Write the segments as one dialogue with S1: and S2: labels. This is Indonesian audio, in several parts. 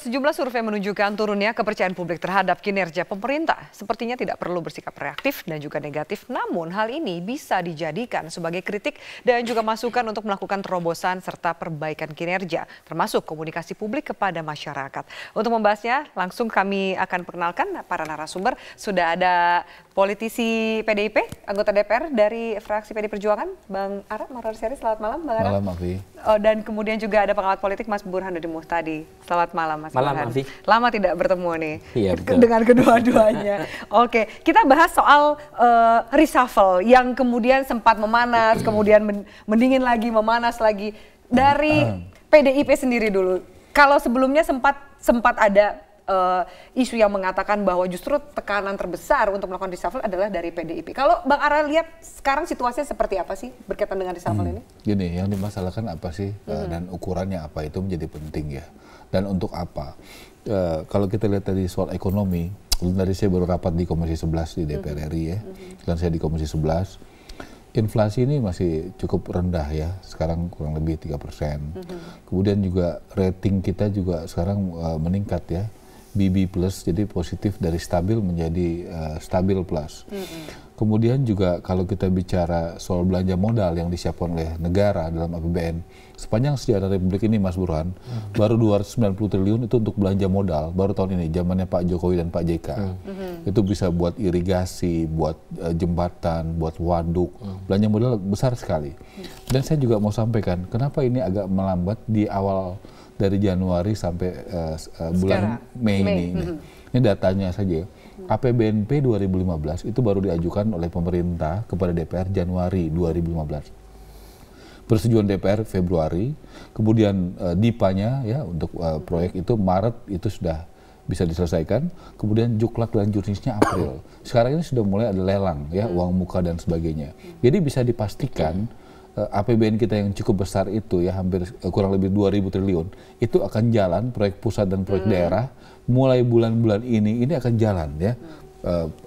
S1: Sejumlah survei menunjukkan turunnya kepercayaan publik terhadap kinerja pemerintah. Sepertinya tidak perlu bersikap reaktif dan juga negatif, namun hal ini bisa dijadikan sebagai kritik dan juga masukan untuk melakukan terobosan serta perbaikan kinerja, termasuk komunikasi publik kepada masyarakat. Untuk membahasnya, langsung kami akan perkenalkan para narasumber. Sudah ada politisi PDIP, anggota DPR dari fraksi PD Perjuangan, Bang Ara Marorseri. Selamat malam, Bang Ara.
S2: Malam, Afi.
S1: Dan kemudian juga ada pengamat politik Mas Burhanuddin Muhtadi. Selamat malam, Mas
S3: Malam,
S1: Burhan.
S3: Afi.
S1: Lama tidak bertemu nih.
S3: Iya, betul.
S1: Dengan kedua-duanya. Oke, kita bahas soal reshuffle yang kemudian sempat memanas, kemudian mendingin lagi, memanas lagi. Dari PDIP sendiri dulu. Kalau sebelumnya sempat ada isu yang mengatakan bahwa justru tekanan terbesar untuk melakukan reshuffle adalah dari PDIP. Kalau Bang Ara lihat sekarang situasinya seperti apa sih berkaitan dengan reshuffle ini?
S2: Gini, yang dimasalahkan apa sih dan ukurannya apa itu menjadi penting ya. Dan untuk apa? Kalau kita lihat tadi soal ekonomi, dari saya baru rapat di Komisi 11 di DPR RI ya. Dan saya di Komisi 11. Inflasi ini masih cukup rendah ya, sekarang kurang lebih 3%. Kemudian juga rating kita juga sekarang meningkat ya. BB plus, jadi positif dari stabil menjadi stabil plus. Kemudian juga kalau kita bicara soal belanja modal yang disiapkan oleh negara dalam APBN, sepanjang sejarah Republik ini Mas Burhan, baru 290 triliun itu untuk belanja modal, baru tahun ini, zamannya Pak Jokowi dan Pak JK. Itu bisa buat irigasi, buat jembatan, buat waduk, belanja modal besar sekali. Dan saya juga mau sampaikan, kenapa ini agak melambat di awal dari Januari sampai bulan Mei ini. Ini datanya saja. APBNP 2015 itu baru diajukan oleh pemerintah kepada DPR Januari 2015. Persetujuan DPR Februari, kemudian DIPA-nya ya untuk proyek itu Maret itu sudah bisa diselesaikan, kemudian juklak dan jurnisnya April. Sekarang ini sudah mulai ada lelang ya, uang muka dan sebagainya. Jadi bisa dipastikan APBN kita yang cukup besar itu ya hampir kurang lebih 2.000 triliun itu akan jalan, proyek pusat dan proyek daerah mulai bulan-bulan ini akan jalan ya.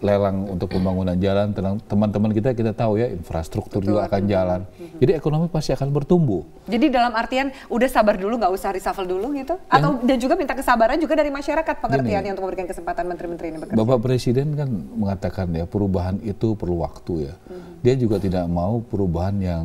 S2: Lelang untuk pembangunan jalan, teman-teman kita tahu ya infrastruktur juga akan jalan. Jadi ekonomi pasti akan bertumbuh.
S1: Jadi dalam artian udah sabar dulu, nggak usah reshuffle dulu gitu? Atau dan juga minta kesabaran juga dari masyarakat pengertiannya untuk memberikan kesempatan menteri-menteri ini bekerja?
S2: Bapak Presiden kan mengatakan ya perubahan itu perlu waktu ya. Dia juga tidak mau perubahan yang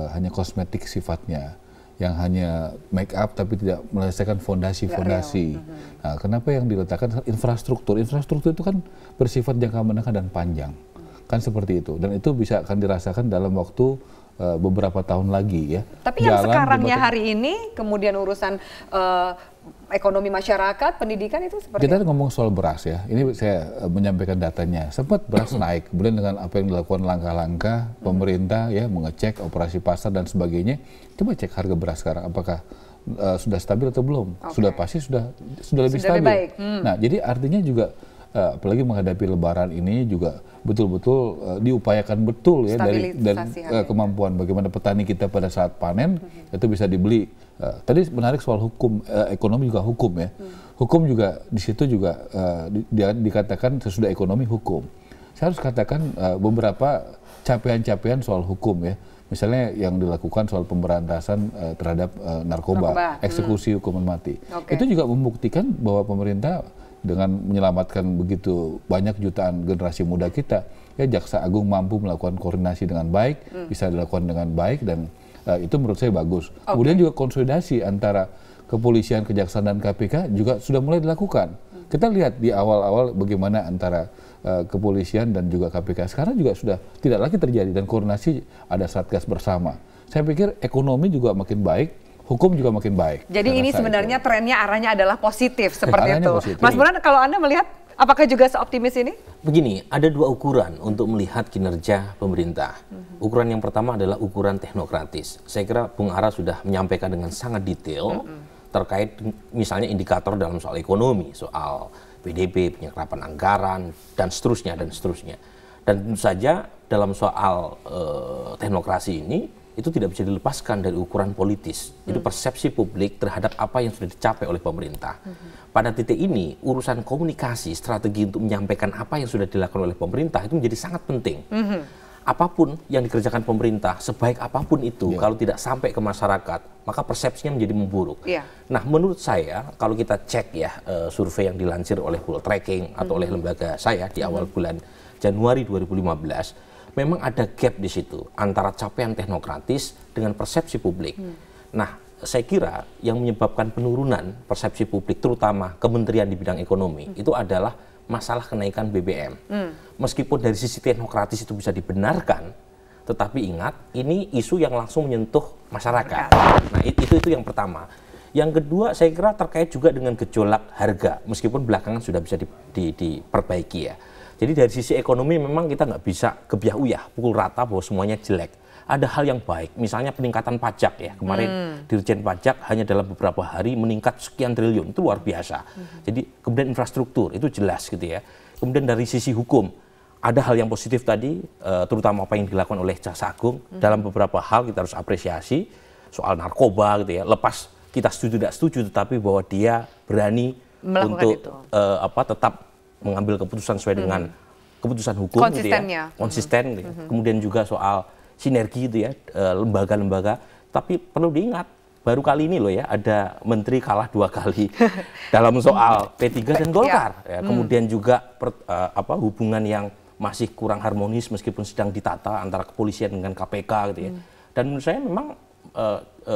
S2: hanya kosmetik sifatnya, yang hanya make up tapi tidak menyelesaikan fondasi-fondasi. Nah, kenapa yang diletakkan infrastruktur? Infrastruktur itu kan bersifat jangka menengah dan panjang. Kan seperti itu. Dan itu bisa akan dirasakan dalam waktu beberapa tahun lagi ya.
S1: Tapi yang sekarangnya hari ini, kemudian urusan ekonomi masyarakat, pendidikan itu seperti
S2: kita ngomong soal beras ya. Ini saya menyampaikan datanya. Sempat beras naik, kemudian dengan apa yang dilakukan langkah-langkah pemerintah ya mengecek operasi pasar dan sebagainya. Coba cek harga beras sekarang apakah sudah stabil atau belum? Sudah pasti sudah lebih stabil.
S1: Lebih baik.
S2: Nah, jadi artinya juga apalagi menghadapi Lebaran ini juga betul-betul diupayakan betul ya dari kemampuan bagaimana petani kita pada saat panen itu bisa dibeli. Tadi menarik soal hukum, ekonomi juga hukum ya. Hukum juga di situ juga dikatakan sesudah ekonomi hukum. Saya harus katakan beberapa capaian-capaian soal hukum ya. Misalnya yang dilakukan soal pemberantasan terhadap narkoba, eksekusi hukuman mati. Itu juga membuktikan bahwa pemerintah dengan menyelamatkan begitu banyak jutaan generasi muda kita, ya Jaksa Agung mampu melakukan koordinasi dengan baik, bisa dilakukan dengan baik dan itu menurut saya bagus. Kemudian juga konsolidasi antara kepolisian, kejaksaan dan KPK juga sudah mulai dilakukan. Kita lihat di awal-awal bagaimana antara kepolisian dan juga KPK sekarang juga sudah tidak lagi terjadi dan koordinasi ada satgas bersama. Saya pikir ekonomi juga makin baik. Hukum juga makin baik.
S1: Jadi ini sebenarnya trennya arahnya adalah positif seperti itu. Positif. Mas Burhan, kalau Anda melihat apakah juga seoptimis ini?
S3: Begini, ada dua ukuran untuk melihat kinerja pemerintah. Ukuran yang pertama adalah ukuran teknokratis. Saya kira Bung Ara sudah menyampaikan dengan sangat detail terkait misalnya indikator dalam soal ekonomi, soal PDB, penyerapan anggaran, dan seterusnya, dan seterusnya. Dan tentu saja dalam soal teknokrasi ini, itu tidak bisa dilepaskan dari ukuran politis. Jadi persepsi publik terhadap apa yang sudah dicapai oleh pemerintah. Pada titik ini, urusan komunikasi, strategi untuk menyampaikan apa yang sudah dilakukan oleh pemerintah itu menjadi sangat penting. apapun yang dikerjakan pemerintah, sebaik apapun itu, kalau tidak sampai ke masyarakat, maka persepsinya menjadi memburuk. Nah, menurut saya, kalau kita cek ya survei yang dilansir oleh World Tracking atau oleh lembaga saya di awal bulan Januari 2015, memang ada gap di situ antara capaian teknokratis dengan persepsi publik. Nah, saya kira yang menyebabkan penurunan persepsi publik, terutama kementerian di bidang ekonomi, itu adalah masalah kenaikan BBM. Meskipun dari sisi teknokratis itu bisa dibenarkan, tetapi ingat, ini isu yang langsung menyentuh masyarakat. Nah, itu yang pertama. Yang kedua, saya kira terkait juga dengan gejolak harga, meskipun belakangan sudah bisa diperbaiki ya. Jadi dari sisi ekonomi memang kita nggak bisa kebiah-uyah, pukul rata bahwa semuanya jelek. Ada hal yang baik, misalnya peningkatan pajak ya. Kemarin Dirjen Pajak hanya dalam beberapa hari meningkat sekian triliun, itu luar biasa. Jadi kemudian infrastruktur, itu jelas gitu ya. Kemudian dari sisi hukum, ada hal yang positif tadi, terutama apa yang dilakukan oleh Jaksa Agung. Dalam beberapa hal kita harus apresiasi, soal narkoba gitu ya. Lepas kita setuju tidak setuju, tetapi bahwa dia berani untuk tetap mengambil keputusan sesuai dengan keputusan hukum gitu ya. Konsisten gitu ya. Kemudian juga soal sinergi itu ya, lembaga-lembaga. Tapi perlu diingat, baru kali ini loh ya, ada menteri kalah 2 kali dalam soal P3 dan Golkar. Ya, kemudian juga hubungan yang masih kurang harmonis meskipun sedang ditata antara kepolisian dengan KPK gitu ya. Dan menurut saya memang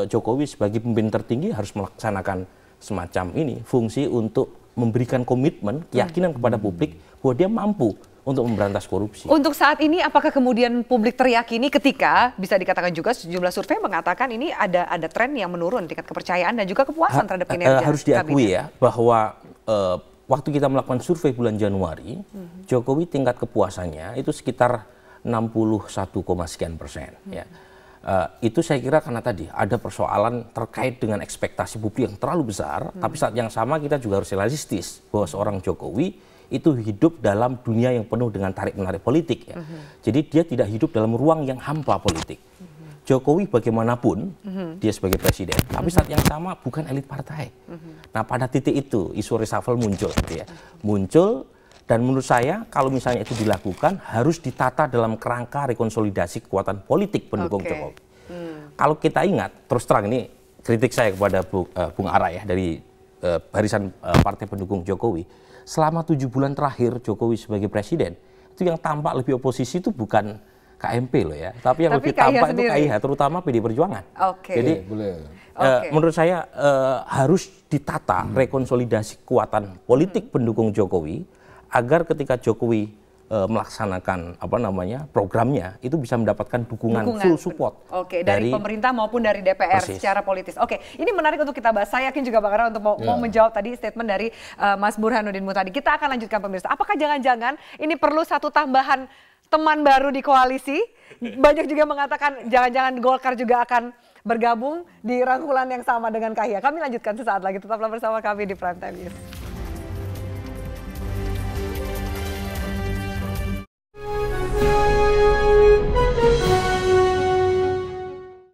S3: Jokowi sebagai pemimpin tertinggi harus melaksanakan semacam ini, fungsi untuk memberikan komitmen, keyakinan kepada publik bahwa dia mampu untuk memberantas korupsi. Untuk saat ini, apakah kemudian publik teryakini ketika bisa dikatakan juga sejumlah survei mengatakan ini ada tren yang menurun tingkat kepercayaan dan juga kepuasan terhadap kinerja
S2: harus diakui ya bahwa waktu kita melakukan survei bulan Januari, Jokowi tingkat kepuasannya itu sekitar 61, sekian persen. Ya. Itu saya kira karena tadi ada persoalan terkait dengan ekspektasi publik yang terlalu besar, tapi saat yang sama kita juga harus realistis bahwa seorang Jokowi itu hidup dalam dunia yang penuh dengan tarik-menarik politik. Ya. Jadi dia tidak hidup dalam ruang yang hampa politik. Jokowi bagaimanapun, dia sebagai presiden, tapi saat yang sama bukan elit partai. Nah pada titik itu isu reshuffle muncul. Gitu ya. Muncul dan menurut saya kalau misalnya itu dilakukan harus ditata dalam kerangka rekonsolidasi kekuatan politik pendukung Jokowi. Kalau kita ingat, terus terang ini kritik saya kepada Bung Ara ya dari barisan partai pendukung Jokowi. Selama 7 bulan terakhir Jokowi sebagai presiden, itu yang tampak lebih oposisi itu bukan KMP loh ya, tapi yang lebih tampak itu KIH, terutama PD Perjuangan. Jadi menurut saya harus ditata rekonsolidasi kekuatan politik pendukung Jokowi agar ketika Jokowi melaksanakan programnya itu bisa mendapatkan dukungan full support
S1: dari pemerintah maupun dari DPR secara politis. Ini menarik untuk kita bahas. Saya yakin juga Bang Ara untuk mau menjawab tadi statement dari Mas Burhanuddin Muhtadi. Kita akan lanjutkan pemirsa. Apakah jangan-jangan ini perlu satu tambahan teman baru di koalisi? Banyak juga mengatakan jangan-jangan Golkar juga akan bergabung di rangkulan yang sama dengan KIH. Kami lanjutkan sesaat lagi. Tetaplah bersama kami di Prime Time News.